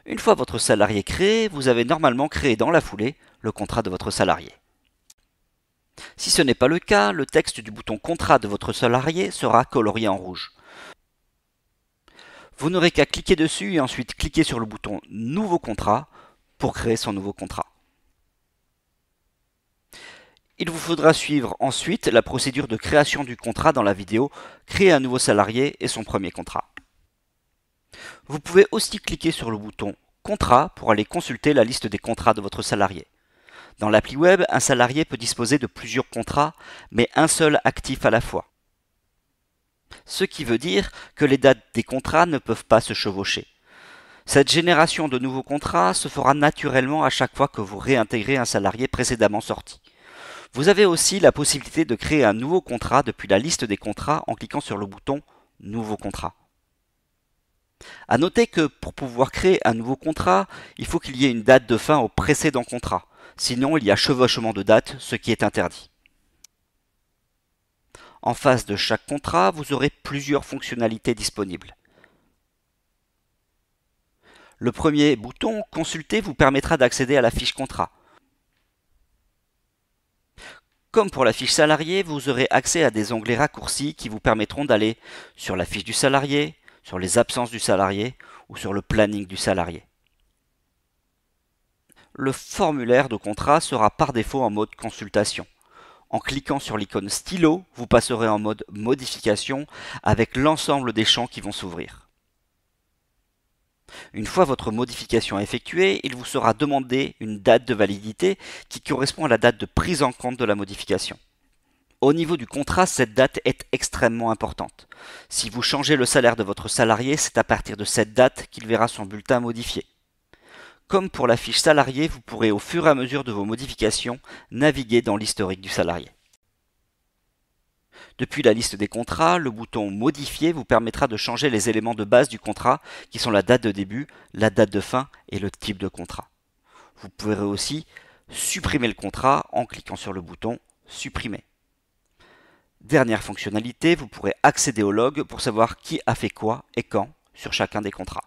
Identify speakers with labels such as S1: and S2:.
S1: Une fois votre salarié créé, vous avez normalement créé dans la foulée le contrat de votre salarié. Si ce n'est pas le cas, le texte du bouton Contrat de votre salarié sera colorié en rouge. Vous n'aurez qu'à cliquer dessus et ensuite cliquer sur le bouton Nouveau contrat pour créer son nouveau contrat. Il vous faudra suivre ensuite la procédure de création du contrat dans la vidéo Créer un nouveau salarié et son premier contrat. Vous pouvez aussi cliquer sur le bouton Contrat pour aller consulter la liste des contrats de votre salarié. Dans l'appli web, un salarié peut disposer de plusieurs contrats, mais un seul actif à la fois. Ce qui veut dire que les dates des contrats ne peuvent pas se chevaucher. Cette génération de nouveaux contrats se fera naturellement à chaque fois que vous réintégrez un salarié précédemment sorti. Vous avez aussi la possibilité de créer un nouveau contrat depuis la liste des contrats en cliquant sur le bouton Nouveau contrat. À noter que pour pouvoir créer un nouveau contrat, il faut qu'il y ait une date de fin au précédent contrat. Sinon, il y a chevauchement de dates, ce qui est interdit. En face de chaque contrat, vous aurez plusieurs fonctionnalités disponibles. Le premier bouton « Consulter » vous permettra d'accéder à la fiche contrat. Comme pour la fiche salarié, vous aurez accès à des onglets raccourcis qui vous permettront d'aller sur la fiche du salarié, sur les absences du salarié ou sur le planning du salarié. Le formulaire de contrat sera par défaut en mode consultation. En cliquant sur l'icône stylo, vous passerez en mode modification avec l'ensemble des champs qui vont s'ouvrir. Une fois votre modification effectuée, il vous sera demandé une date de validité qui correspond à la date de prise en compte de la modification. Au niveau du contrat, cette date est extrêmement importante. Si vous changez le salaire de votre salarié, c'est à partir de cette date qu'il verra son bulletin modifié. Comme pour la fiche salarié, vous pourrez au fur et à mesure de vos modifications naviguer dans l'historique du salarié. Depuis la liste des contrats, le bouton Modifier vous permettra de changer les éléments de base du contrat qui sont la date de début, la date de fin et le type de contrat. Vous pourrez aussi supprimer le contrat en cliquant sur le bouton Supprimer. Dernière fonctionnalité, vous pourrez accéder au log pour savoir qui a fait quoi et quand sur chacun des contrats.